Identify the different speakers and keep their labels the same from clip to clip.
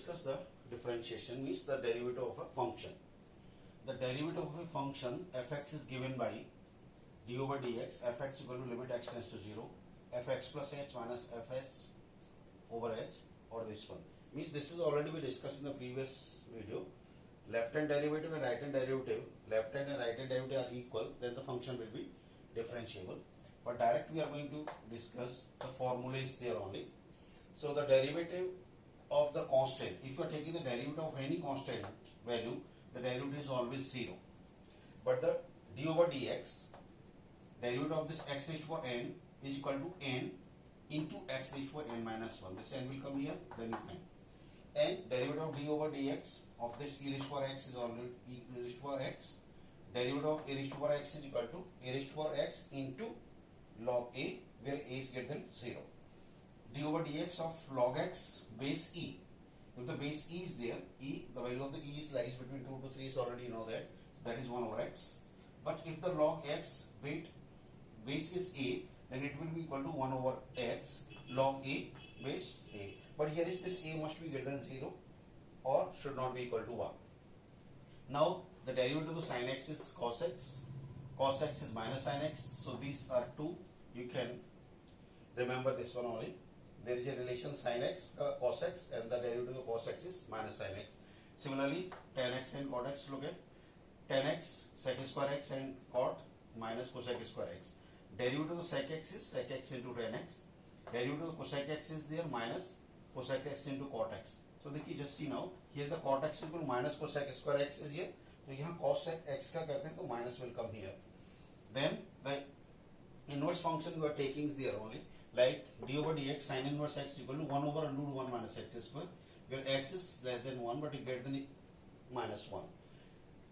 Speaker 1: discuss the differentiation, means the derivative of a function. The derivative of a function fx is given by d over dx, fx equal to limit x tends to 0, fx plus h minus fs over h, or this one. Means this is already we discussed in the previous video. Left hand derivative and right hand derivative, left hand and right hand derivative are equal, then the function will be differentiable. But direct we are going to discuss the formula is there only. So the derivative of the constant, if you are taking the derivative of any constant value, the derivative is always 0. But the d over dx, derivative of this x raised to power n is equal to n into x raised to power n minus 1. This n will come here, then you can. And derivative of d over dx of this e raised to power x is already e raised to power x. Derivative of a raised to power x is equal to a raised to power x into log a, where a is greater than 0. D over dx of log x base e. If the base e is there, e, the value of the e is lies between 2 to 3, so already you know that. So that is 1 over x. But if the log x base is a, then it will be equal to 1 over x log a base a. But here is this a must be greater than 0 or should not be equal to 1. Now the derivative of the sin x is cos x. Cos x is minus sin x. So these are two. You can remember this one only. There is a relation sin x, cos x, and the derivative of cos x is minus sin x. Similarly, tan x and cot x, look at tan x, sec square x and cot minus cosec square x. Derivative of sec x is sec x into tan x. Derivative of cosec x is there minus cosec x into cot x. So देखिए just see now, here the cot x equal minus cosec square x is here. तो यहाँ cosec x का करते हैं तो minus will come here. Then the inverse function we are taking is there only. Like d over dx sin inverse x equal to 1 over under root 1 minus x square, where x is less than 1 but it greater than minus 1.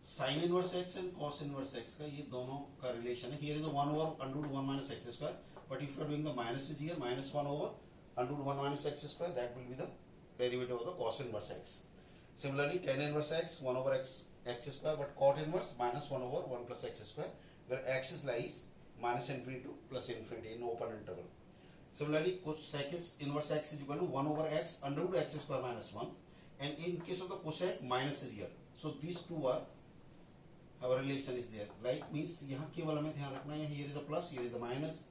Speaker 1: Sin inverse x and cos inverse x का ये दोनों का relation है. Here is a 1 over under root 1 minus x square, but if you are doing the minus is here, minus 1 over under root 1 minus x square, that will be the derivative of the cos inverse x. Similarly, tan inverse x 1 over x square, but cot inverse minus 1 over 1 plus x square, where x is lies minus infinity to plus infinity in open interval. Similarly, cosec inverse x is equal to 1 over x under root x square minus 1, and in case of the cosec, minus is here. So these two are, our relation is there. Like means यहाँ केवल हमें ध्यान रखना है, here is the plus, here is the minus,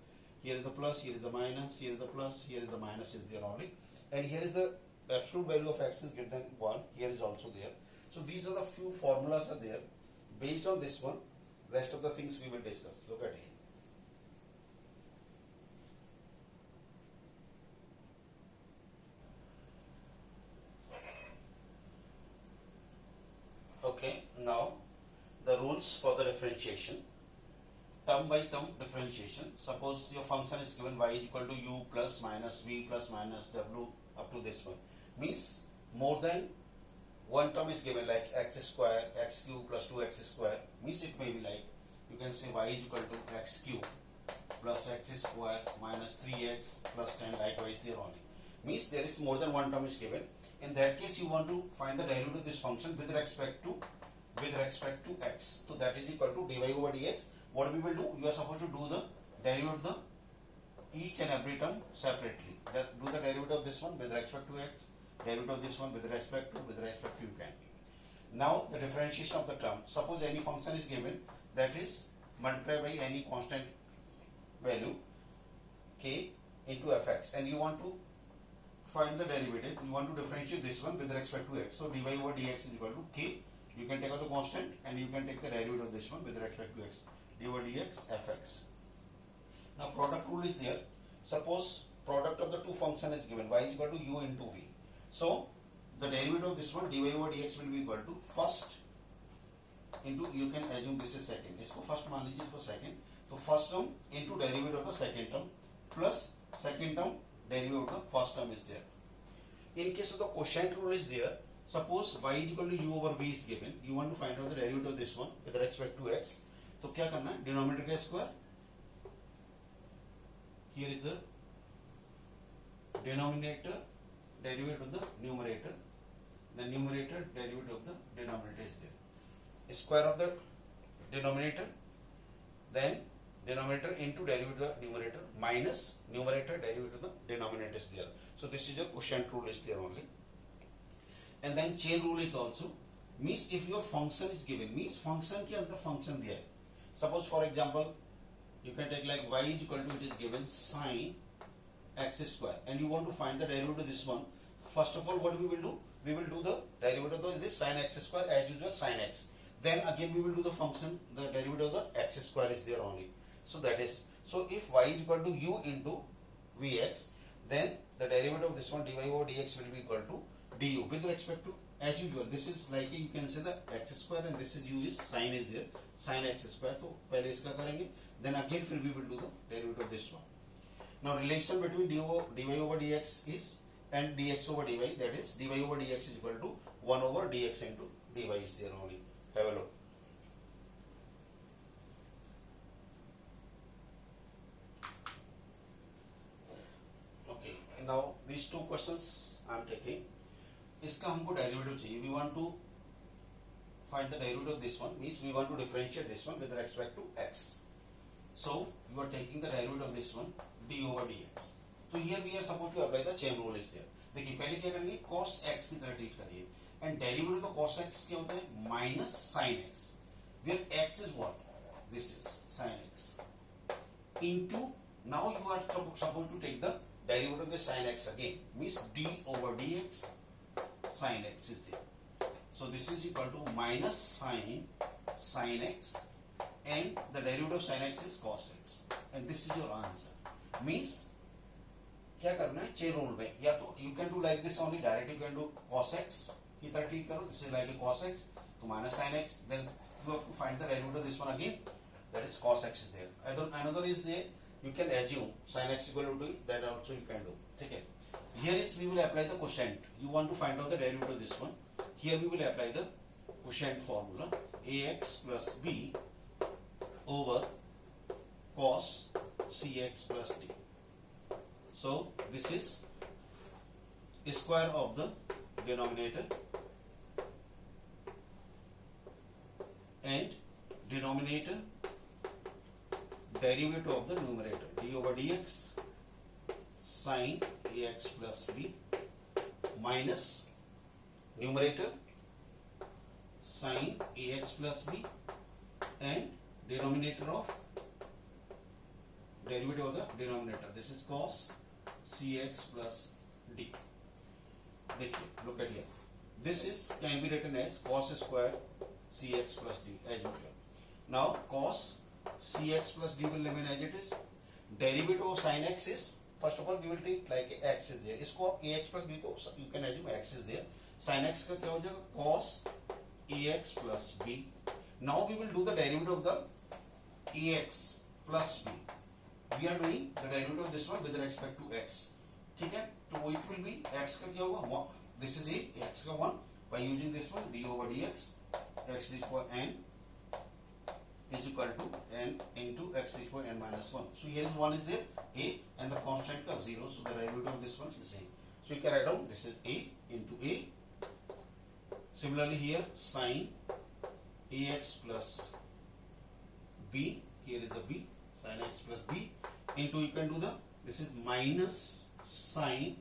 Speaker 1: here is the plus, here is the minus, here is the plus, here is the minus is there only, and here is the absolute value of x is greater than 1, here is also there. So these are the few formulas are there. Based on this one, rest of the things we will discuss. Look at here. Okay, now the rules for the differentiation. Term by term differentiation. Suppose your function is given y equal to u plus minus v plus minus w up to this one. Means more than one term is given, like x square, x cube plus 2x square. Means it may be like, you can say y is equal to x cube plus x square minus 3x plus 10, likewise there only. Means there is more than one term is given. In that case, you want to find the derivative of this function with respect to x. So that is equal to dy over dx. What we will do? You are supposed to do the derivative of the each and every term separately. Do the derivative of this one with respect to x, derivative of this one with respect to you can. Now the differentiation of the term. Suppose any function is given that is multiplied by any constant value k into fx, and you want to find the derivative. You want to differentiate this one with respect to x. So dy over dx is equal to k. You can take out the constant and you can take the derivative of this one with respect to x. D over dx fx. Now product rule is there. Suppose product of the two function is given, y is equal to u into v. So the derivative of this one dy over dx will be equal to first into, you can assume this is second. इसको first मान लीजिए, इसको second. तो first term into derivative of the second term plus second term derivative of the first term is there. In case of the quotient rule is there, suppose y is equal to u over v is given. You want to find out the derivative of this one with respect to x. तो क्या करना है? Denominator का square. Here is the denominator derivative of the numerator. The numerator derivative of the denominator is there. Square of the denominator, then denominator into derivative of the numerator minus numerator derivative of the denominator is there. So this is your quotient rule is there only. and then chain rule is also, means if your function is given, means function के अंदर function दिया है. Suppose for example you can take like y is equal to, it is given sin x square, and you want to find the derivative of this one. First of all, what we will do? We will do the derivative of this sin x square as usual, sin x. Then again we will do the function, the derivative of the x square is there only. So that is, so if y is equal to u into vx, then the derivative of this one dy over dx will be equal to du with respect to, as usual, this is like you can say the x square and this is u is sin is there, sin x square. तो पहले इसका करेंगे, then again फिर we will do the derivative of this one. Now relation between dy over dx is and dx over dy, that is dy over dx is equal to 1 over dx into dy is there only. Have a look. Okay, now these two questions I am taking. इसका हमको derivative चाहिए. We want to find the derivative of this one, means we want to differentiate this one with respect to x. So you are taking the derivative of this one d over dx. So here we are supposed to apply the chain rule is there. देखिए पहले क्या करेंगे, cos x की तरह treat करिए, and derivative of cos x क्या होता है, minus sin x, where x is what, this is sin x, into, now you are supposed to take the derivative of the sin x again, means d over dx sin x is there. So this is equal to minus sin x, and the derivative of sin x is cos x, and this is your answer. Means क्या करना है, chain rule में, या तो you can do like this only, direct you can do cos x की तरह treat करो, this is like a cos x, तो minus sin x, then you have to find the derivative of this one again, that is cos x is there. Another is there, you can assume sin x equal to, that also you can do. ठीक है. Here is we will apply the quotient. You want to find out the derivative of this one. Here we will apply the quotient formula, ax plus b over cos cx plus d. So this is square of the denominator and denominator derivative of the numerator, d over dx sin ax plus b minus numerator sin ax plus b and denominator of derivative of the denominator, this is cos cx plus d. देखिए, look at here, this is can be written as cos square cx plus d as usual. Now cos cx plus d will remain as it is. Derivative of sin x is, first of all we will take like x is there, इसको ax plus b को you can assume x is there, sin x का क्या हो जाएगा, cos ax plus b. Now we will do the derivative of the ax plus b. We are doing the derivative of this one with respect to x. ठीक है, तो it will be x का क्या होगा, this is a x का 1 by using this one d over dx x to the power n is equal to n into x to the power n minus 1. So here is 1 is there, a, and the constant का 0, so the derivative of this one is a. So you can write down this is a into a. Similarly here sin ax plus b, here is the b, sin x plus b, into you can do the, this is minus sin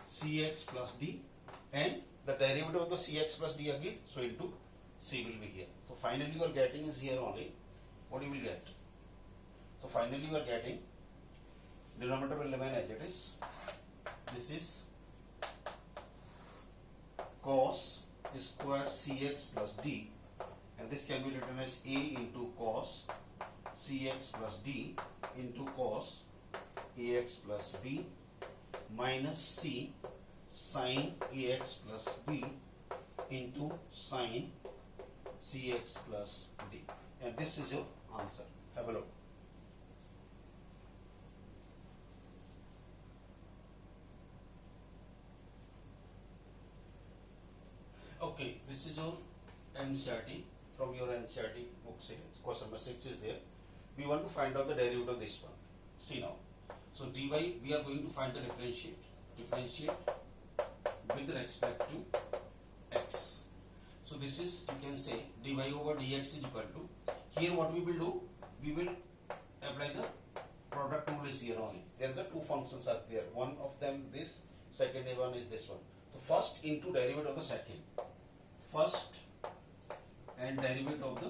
Speaker 1: cx plus d, and the derivative of the cx plus d again, so into c will be here. So finally you are getting is here only, what you will get. So finally you are getting, denominator will remain as it is, this is cos square cx plus d, and this can be written as a into cos cx plus d into cos ax plus b minus c sin ax plus b into sin cx plus d, and this is your answer. Have a look. Okay, this is your NCERT, from your NCERT book. Question number 6 is there. We want to find out the derivative of this one. See now. So dy, we are going to find the differentiate with respect to x. So this is, you can say dy over dx is equal to, here what we will do, we will apply the product rule is here only. There the two functions are there. One of them this, second one is this one. तो first into derivative of the second, first and derivative of the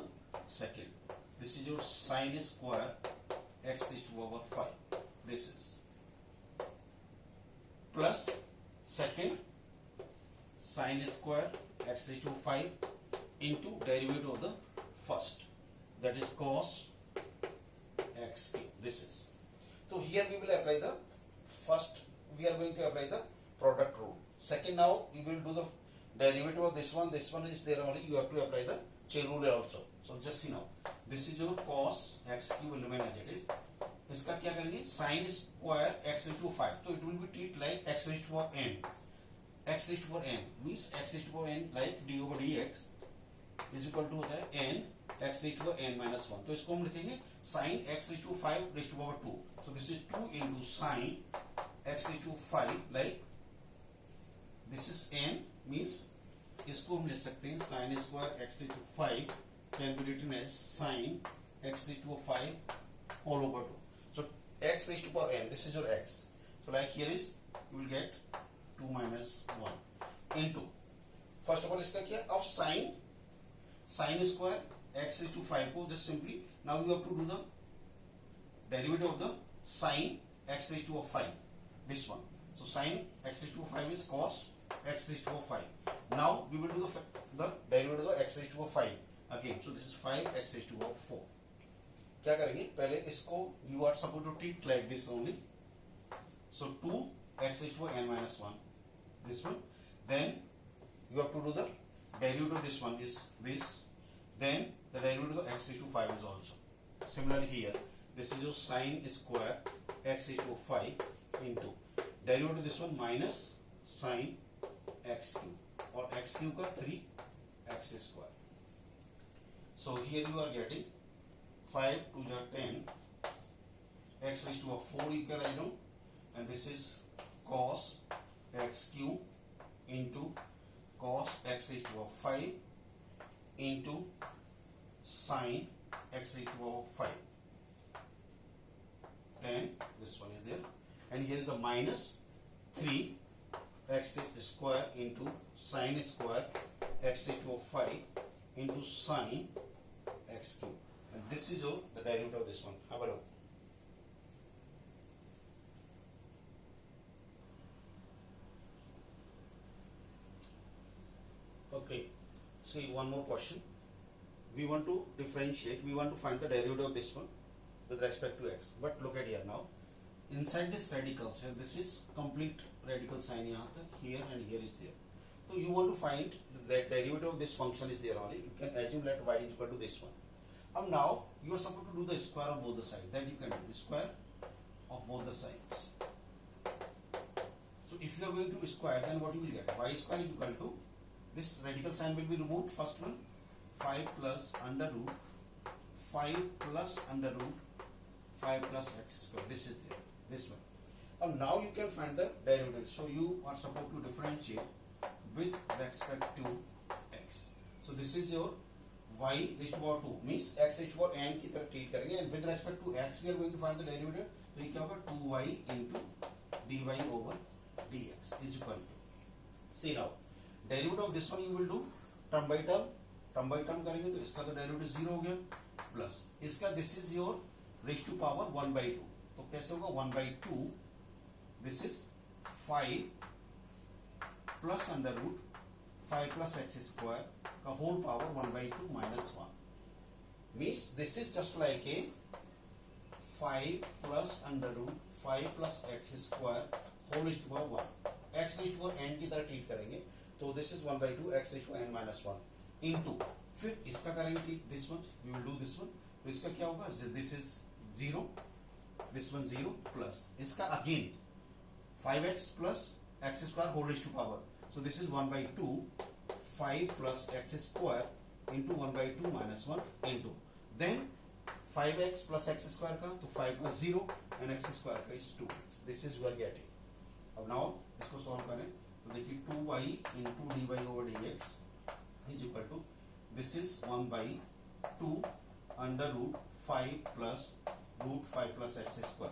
Speaker 1: second. This is your sine square x raised to power 5. This is plus second sine square x raised to 5 into derivative of the first, that is cos x cube. This is, so here we will apply the first, we are going to apply the product rule. Second, now we will do the derivative of this one. This one is there only, you have to apply the chain rule also. So just see now, this is your cos x cube will remain as it is. इसका क्या करेंगे, sin square x into 5, तो it will be treat like x raised to power n. x raised to power n means x raised to power n like d over dx is equal to होता है n x raised to power n minus 1. तो इसको हम लिखेंगे sin x raised to 5 raised to power 2. So this is 2 into sin x raised to 5 like this is n means इसको हम लिख सकते हैं sin square x raised to 5 can be written as sin x raised to 5 all over 2. So x raised to power n, this is your x. So like here is, you will get 2 minus 1 into, first of all इसका क्या, of sin square x raised to 5 को just simply, now you have to do the derivative of the sin x raised to 5, this one. So sin x raised to 5 is cos x raised to 5. Now we will do the derivative of x raised to 5 again. So this is 5 x raised to 4. क्या करेंगे, पहले इसको you are supposed to treat like this only. So 2 x raised to n minus 1, this one. Then you have to do the derivative of this one is this. Then the derivative of x raised to 5 is also. Similarly here, this is your sin square x raised to 5 into derivative of this one minus sin x cube, or x cube का 3x square. So here you are getting 5 to the 10 x raised to 4 you can write down, and this is cos x cube into cos x raised to 5 into sin x raised to 5. 10, this one is there, and here is the minus 3 x square into sin square x raised to 5 into sin x cube, and this is the derivative of this one. Have a look. Okay, see one more question. We want to differentiate, we want to find the derivative of this one with respect to x, but look at here now. Inside this radical, so this is complete radical sign यहाँ तक, here and here is there. So you want to find the derivative of this function is there only. You can assume that y is equal to this one. And now you are supposed to do the square of both the sides. That you can do the square of both the sides. So if you are going to square, then what you will get? Y square is equal to, this radical sign will be removed. First one, 5 plus under root 5 plus under root 5 plus x square. This is there. This one. And now you can find the derivative. So you are supposed to differentiate with respect to x. So this is your y raised to power 2 means x raised to power n की तरह treat करेंगे, and with respect to x we are going to find the derivative. तो ये क्या होगा, 2y into dy over dx is equal to, see now derivative of this one you will do term by term करेंगे, तो इसका तो derivative 0 हो गया, plus इसका this is your raised to power 1 by 2, तो कैसे होगा 1 by 2, this is 5 plus under root 5 plus x square का whole power 1 by 2 minus 1, means this is just like a 5 plus under root 5 plus x square whole raised to power 1, x raised to power n की तरह treat करेंगे, तो this is 1 by 2 x raised to n minus 1 into, फिर इसका करेंगे treat this one, we will do this one, तो इसका क्या होगा, this is 0, this one 0 plus इसका again 5x plus x square whole raised to power, so this is 1 by 2 5 plus x square into 1 by 2 minus 1 into, then 5x plus x square का, तो 5 का 0 and x square का is 2x, this is we are getting. अब now इसको solve करें, तो देखिए 2y into dy over dx is equal to, this is 1 by 2 under root 5 plus root 5 plus x square,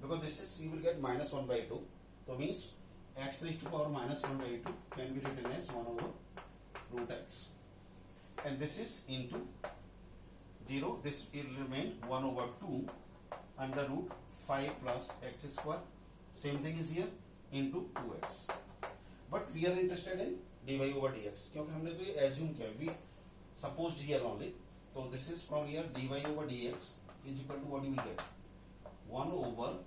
Speaker 1: because this is you will get minus 1 by 2, so means x raised to power minus 1 by 2 can be written as 1 over root x, and this is into 0. This will remain 1 over 2 under root 5 plus x square. Same thing is here into 2x. But we are interested in dy over dx क्योंकि हमने तो ये assume किया, we supposed here only. So this is from here dy over dx is equal to what you will get 1 over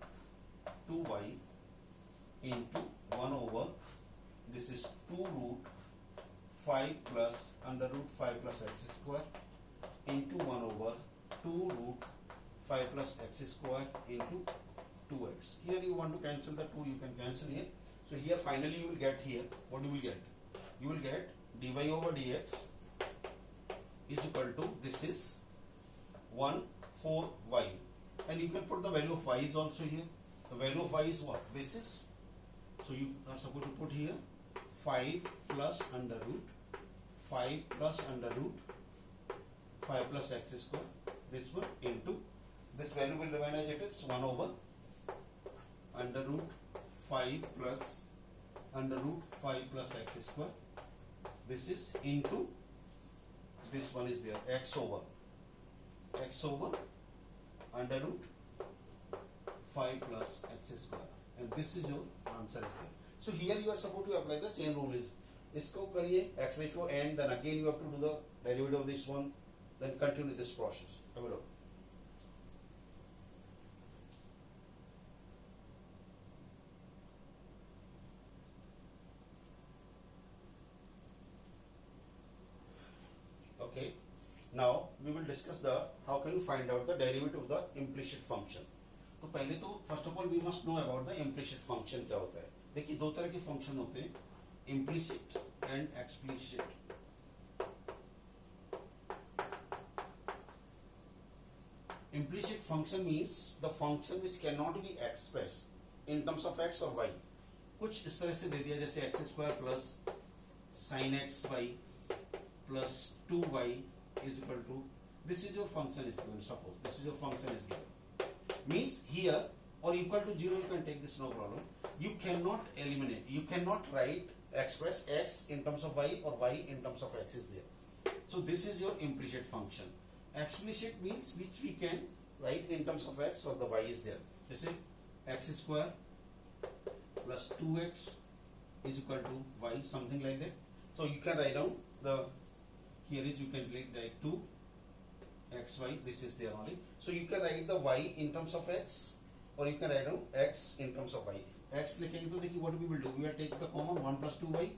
Speaker 1: 2y into 1 over this is 2 root 5 plus under root 5 plus x square into 1 over 2 root 5 plus x square into 2x. Here you want to cancel the 2, you can cancel here. So here finally you will get here, what you will get? You will get dy over dx is equal to, this is 1 4y, and you can put the value of y is also here. The value of y is what? This is, so you are supposed to put here 5 plus under root 5 plus under root 5 plus x square, this one into, this value will remain as it is 1 over under root 5 plus under root 5 plus x square, this is into, this one is there x over under root 5 plus x square, and this is your answer is there. So here you are supposed to apply the chain rule. Is इसको करिए x raised to n, then again you have to do the derivative of this one, then continue this process. Have a look. Okay, now we will discuss the how can you find out the derivative of the implicit function. तो पहले तो first of all we must know about the implicit function क्या होता है. देखिए दो तरह के फंक्शन होते हैं, implicit and explicit. Implicit function means the function which cannot be expressed in terms of x or y. कुछ इस तरह से दे दिया जैसे x square plus sin x y plus 2y is equal to, this is your function is given, suppose this is your function is given, means here or equal to 0 you can take this, no problem. You cannot eliminate, you cannot write express x in terms of y or y in terms of x is there. So this is your implicit function. Explicit means which we can write in terms of x or the y is there. This is x square plus 2x is equal to y, something like that. So you can write down the, here is you can write 2 xy, this is there only. So you can write the y in terms of x or you can write down x in terms of y. X लिखेंगे तो देखिए what we will do, we will take the common 1 plus 2y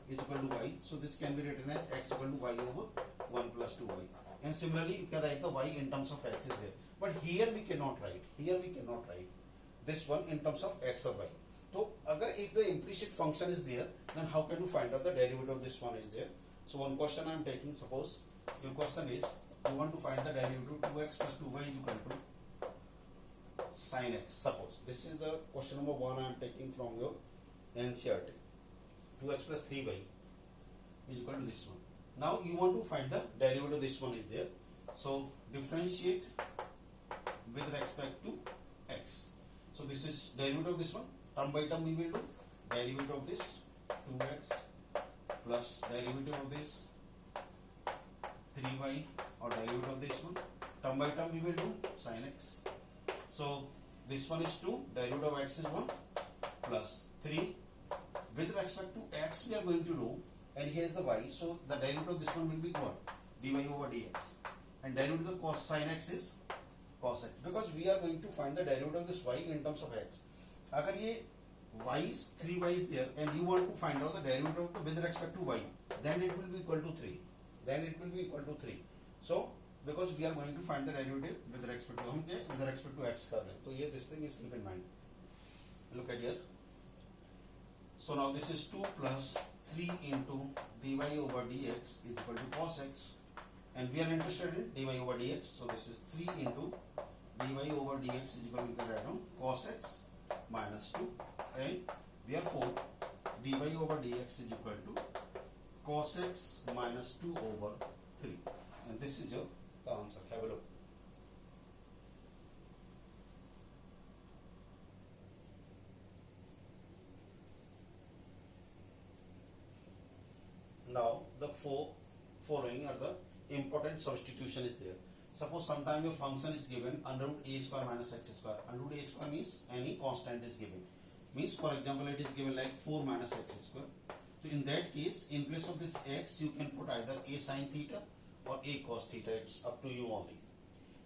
Speaker 1: is equal to y. So this can be written as x equal to y over 1 plus 2y. And similarly you can write the y in terms of x is there. But here we cannot write, this one in terms of x or y. So अगर if the implicit function is there, then how can you find out the derivative of this one is there? So one question I am taking, suppose your question is you want to find the derivative 2x plus 2y is equal to sin x. Suppose this is the question number 1 I am taking from your NCERT. 2x plus 3y is equal to this one. Now you want to find the derivative of this one is there. So differentiate with respect to x. So this is derivative of this one. Term by term we will do derivative of this 2x plus derivative of this 3y or derivative of this one. Term by term we will do sin x. So this one is 2, derivative of x is 1 plus 3. With respect to x we are going to do, and here is the y. So the derivative of this one will be what? dy over dx. And derivative of cos sin x is cos x. Because we are going to find the derivative of this y in terms of x. अगर ये y is 3y is there and you want to find out the derivative of the with respect to y, then it will be equal to 3. Then it will be equal to 3. So because we are going to find the derivative with respect to हम क्या with respect to x कर रहे हैं, तो ये this thing is keep in mind. Look at here. So now this is 2 plus 3 into dy over dx is equal to cos x, and we are interested in dy over dx. So this is 3 into dy over dx is equal to, you can write down cos x minus 2, and therefore dy over dx is equal to cos x minus 2 over 3, and this is your answer. Have a look. following are the important substitution is there. Suppose sometime your function is given under root a square minus x square. Under root a square means any constant is given. Means for example it is given like 4 minus x square. So in that case, in place of this x, you can put either a sin theta or a cos theta. It's up to you only.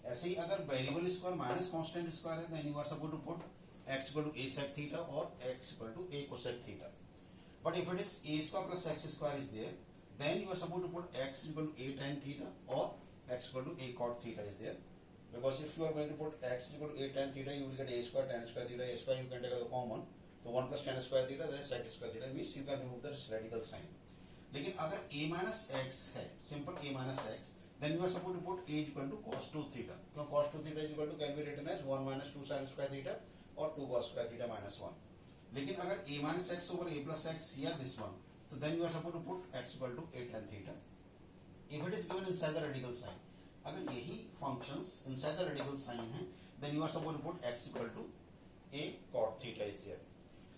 Speaker 1: ऐसे ही अगर variable square minus constant square है, then you are supposed to put x equal to a sec theta or x equal to a cosec theta. But if it is a square plus x square is there, then you are supposed to put x equal to a tan theta or x equal to a cot theta is there. Because if you are going to put x equal to a tan theta, you will get a square tan square theta. A square you can take as a common. So 1 plus tan square theta, that is sec square theta. Means you can remove the radical sign. लेकिन अगर a minus x है, simple a minus x, then you are supposed to put a equal to cos 2 theta. So cos 2 theta is equal to can be written as 1 minus 2 sin square theta or 2 cos square theta minus 1. लेकिन अगर a minus x over a plus x या this one, so then you are supposed to put x equal to a tan theta. If it is given inside the radical sign, अगर यही functions inside the radical sign है, then you are supposed to put x equal to a cot theta is there.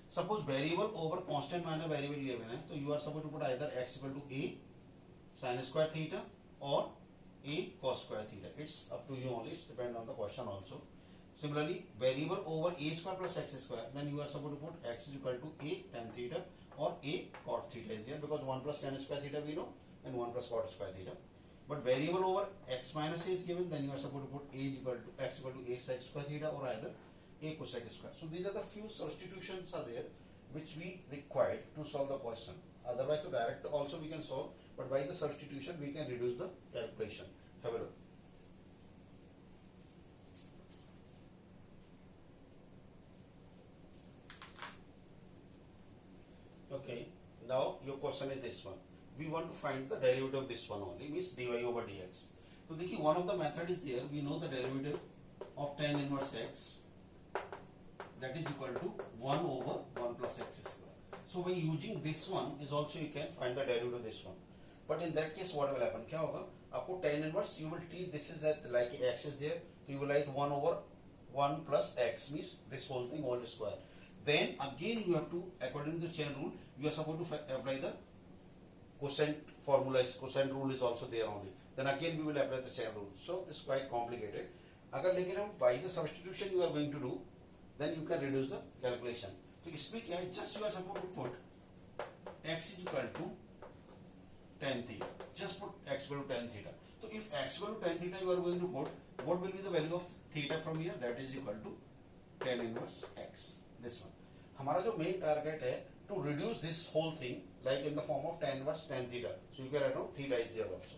Speaker 1: Suppose variable over constant minus variable given है, तो you are supposed to put either x equal to a sin square theta or a cos square theta. It's up to you only. It's depend on the question also. Similarly, variable over a square plus x square, then you are supposed to put x is equal to a tan theta or a cot theta is there, because 1 plus tan square theta we know and 1 plus cot square theta. But variable over x minus a is given, then you are supposed to put a is equal to x equal to a sec square theta or either a cosec square. So these are the few substitutions are there which we required to solve the question. Otherwise, to direct also we can solve, but by the substitution we can reduce the calculation. Have a look. Okay, now your question is this one. We want to find the derivative of this one only, means dy over dx. So देखिए, one of the method is there. We know the derivative of tan inverse x, that is equal to 1 over 1 plus x square. So by using this one is also you can find the derivative of this one. But in that case what will happen? क्या होगा? आपको tan inverse, you will treat this is at like x is there, so you will write 1 over 1 plus x, means this whole thing whole square. Then again you have to, according to the chain rule, you are supposed to apply the quotient formula. Quotient rule is also there only. Then again we will apply the chain rule. So it's quite complicated. अगर लेकिन हम by the substitution you are going to do, then you can reduce the calculation. तो इसमें क्या है? Just you are supposed to put x is equal to tan theta. Just put x equal to tan theta. So if x equal to tan theta you are going to put, what will be the value of theta from here? That is equal to tan inverse x. This one. हमारा जो main target है to reduce this whole thing like in the form of tan inverse tan theta. So you can write down theta is there also.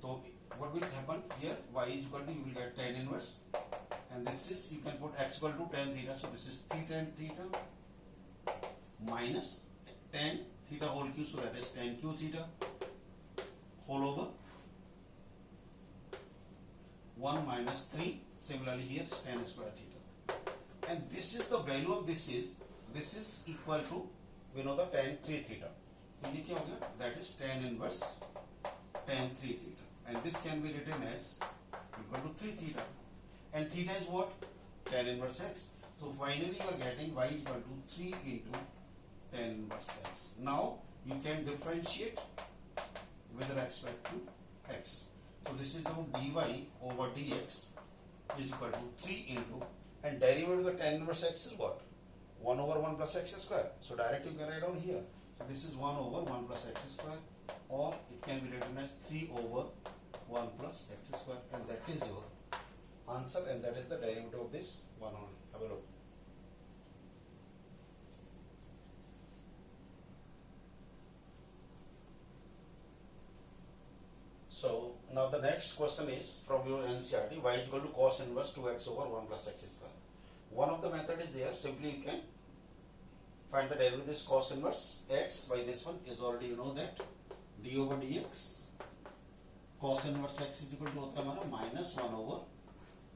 Speaker 1: So what will happen here? Y is equal to, you will get tan inverse, and this is, you can put x equal to tan theta. So this is tan theta minus tan theta whole cube. So that is tan q theta whole over 1 minus 3. Similarly here tan square theta. And this is the value of this is equal to, we know the tan 3 theta. So ये क्या हो गया? That is tan inverse tan 3 theta. And this can be written as equal to 3 theta. And theta is what? Tan inverse x. So finally you are getting y equal to 3 into tan inverse x. Now you can differentiate with respect to x. So this is now dy over dx is equal to 3 into, and derivative of the tan inverse x is what? 1 over 1 plus x square. So directly you can write down here. So this is 1 over 1 plus x square, or it can be written as 3 over 1 plus x square, and that is your answer, and that is the derivative of this one only. Have a look. So now the next question is from your NCERT, y is equal to cos inverse 2x over 1 plus x square. One of the method is there, simply you can find the derivative of this cos inverse x by this one is already, you know that, d over dx cos inverse x is equal to होता है हमारा minus 1 over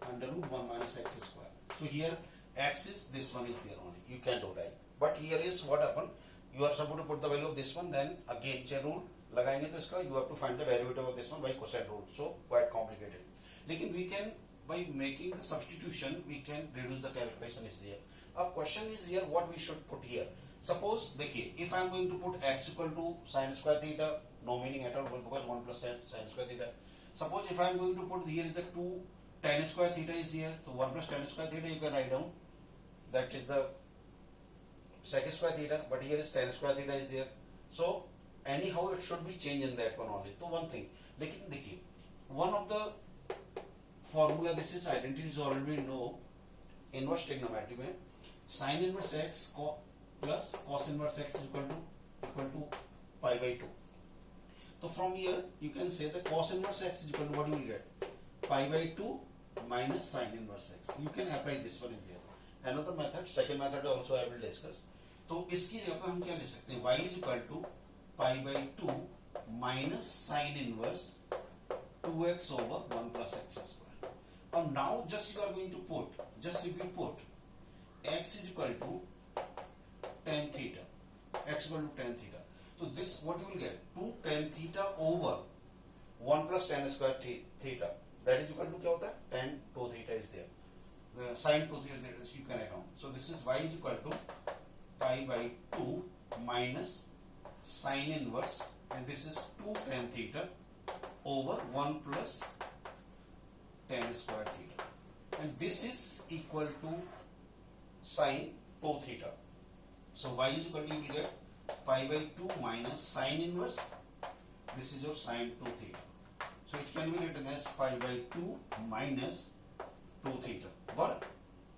Speaker 1: under root 1 minus x square. So here x is, this one is there only, you can do that. But here is what happened, you are supposed to put the value of this one, then again chain rule लगाएंगे तो इसका you have to find the derivative of this one by cosine rule. So quite complicated. लेकिन we can, by making the substitution, we can reduce the calculation is there. Our question is here what we should put here. Suppose देखिए, if I am going to put x equal to sin square theta no meaning at all because 1 plus sin square theta. Suppose if I am going to put here is the 2 tan square theta is here, so 1 plus tan square theta you can write down, that is the sec square theta, but here is tan square theta is there. So anyhow it should be changed in that one only. So one thing, देखिए one of the formula, this is identity is already know inverse trigonometry में sin inverse x plus cos inverse x is equal to pi by 2. So from here you can say that cos inverse x is equal to what you will get, pi by 2 minus sin inverse x. You can apply this one in there. Another method, second method also I will discuss. तो इसकी जगह पर हम क्या ले सकते हैं, y is equal to pi by 2 minus sin inverse 2x over 1 plus x square. And now just you are going to put, just if you put x is equal to tan theta, x equal to tan theta. So this what you will get, 2 tan theta over 1 plus tan square theta, that is equal to क्या होता है, tan 2 theta is there, the sin 2 theta is you can write down. So this is y is equal to pi by 2 minus sin inverse, and this is 2 tan theta over 1 plus tan square theta, and this is equal to sin 2 theta. So y is equal to, you will get pi by 2 minus sin inverse, this is your sin 2 theta. So it can be written as pi by 2 minus 2 theta. But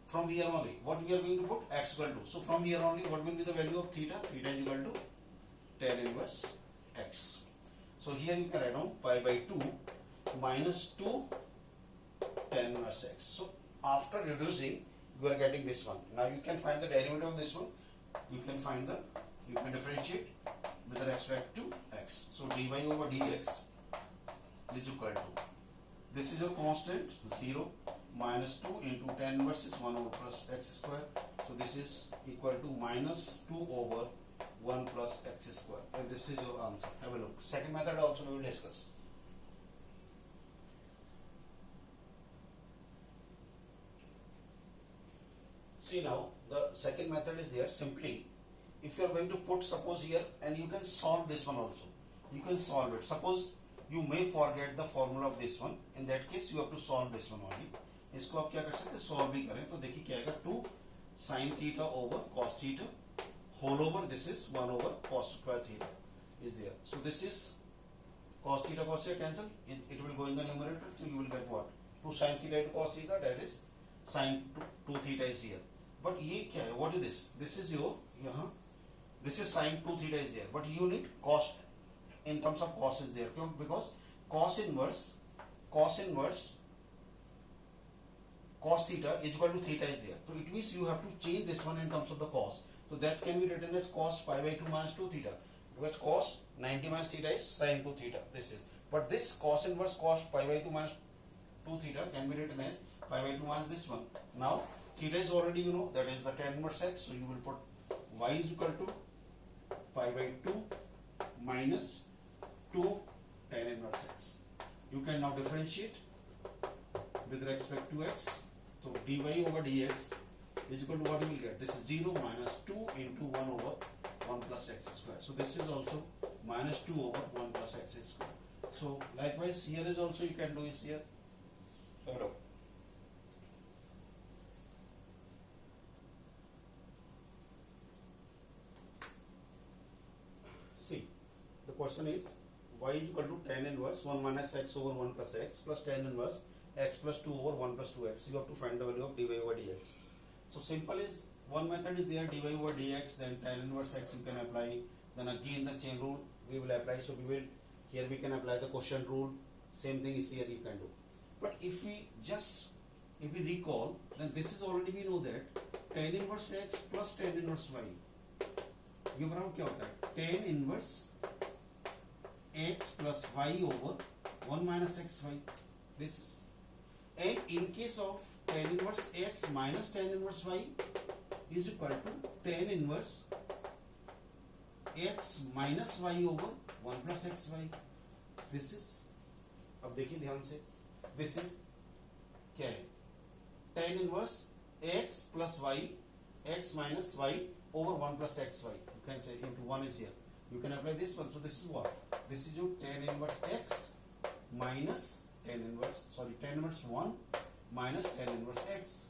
Speaker 1: from here only, what we are going to put, x equal to. So from here only, what will be the value of theta? Theta is equal to tan inverse x. So here you can write down pi by 2 minus 2 tan inverse x. So after reducing, you are getting this one. Now you can find the derivative of this one. You can find the, you can differentiate with respect to x. So dy over dx is equal to, this is your constant 0 minus 2 into tan inverse is 1 over plus x square. So this is equal to minus 2 over 1 plus x square, and this is your answer. Have a look. Second method also we will discuss. See now, the second method is there. Simply, if you are going to put, suppose here, and you can solve this one also. You can solve it. Suppose you may forget the formula of this one. In that case, you have to solve this one only. इसको आप क्या कर सकते हैं, solve भी करें तो देखिए क्या आएगा, 2 sin theta over cos theta whole over, this is 1 over cos square theta is there. So this is cos theta cancel, it will go in the numerator, so you will get what, 2 sin theta into cos theta, that is sin 2 theta is here. But ये क्या है, what is this? This is your यहाँ, this is sin 2 theta is there, but you need cos, in terms of cos is there, because cos inverse cos theta is equal to theta is there. So it means you have to change this one in terms of the cos. So that can be written as cos pi by 2 minus 2 theta, because cos 90 minus theta is sin 2 theta. This is, but this cos inverse cos pi by 2 minus 2 theta can be written as pi by 2 minus this one. Now theta is already you know, that is the tan inverse x. So you will put y is equal to pi by 2 minus 2 tan inverse x. You can now differentiate with respect to x. So dy over dx is equal to what you will get. This is 0 minus 2 into 1 over 1 plus x square. So this is also minus 2 over 1 plus x square. So likewise here is also you can do is here. Hello. See, the question is y is equal to tan inverse 1 minus x over 1 plus x plus tan inverse x plus 2 over 1 plus 2x. You have to find the value of dy over dx. So simple is, one method is there, dy over dx, then tan inverse x you can apply, then again the chain rule we will apply. So we will, here we can apply the quotient rule, same thing is here you can do. But if we recall, then this is already we know that tan inverse x plus tan inverse y, ये बराबर क्या होता है, tan inverse x plus y over 1 minus xy. This is, and in case of tan inverse x minus tan inverse y is equal to tan inverse x minus y over 1 plus xy. This is, अब देखिए ध्यान से, this is क्या है, tan inverse x plus y, x minus y over 1 plus xy. You can say into 1 is here. You can apply this one. So this is what? This is your tan inverse x minus tan inverse 1 minus tan inverse x.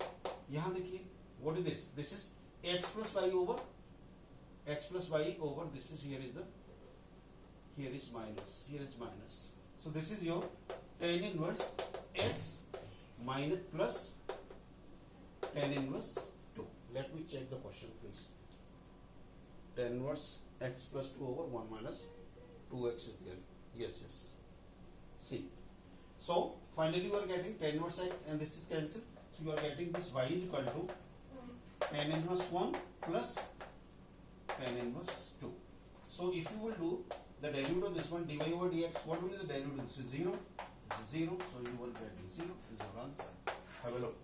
Speaker 1: यहाँ देखिए, what is this? This is x plus y over this is here is minus. So this is your tan inverse x minus plus tan inverse 2. Let me check the question, please. Tan inverse x plus 2 over 1 minus 2x is there. Yes. See. So finally you are getting tan inverse x and this is cancelled. So you are getting this y is equal to tan inverse 1 plus tan inverse 2. So if you will do the derivative of this one, dy over dx, what will be the derivative? This is 0. So you will get 0 is your answer. Have a look.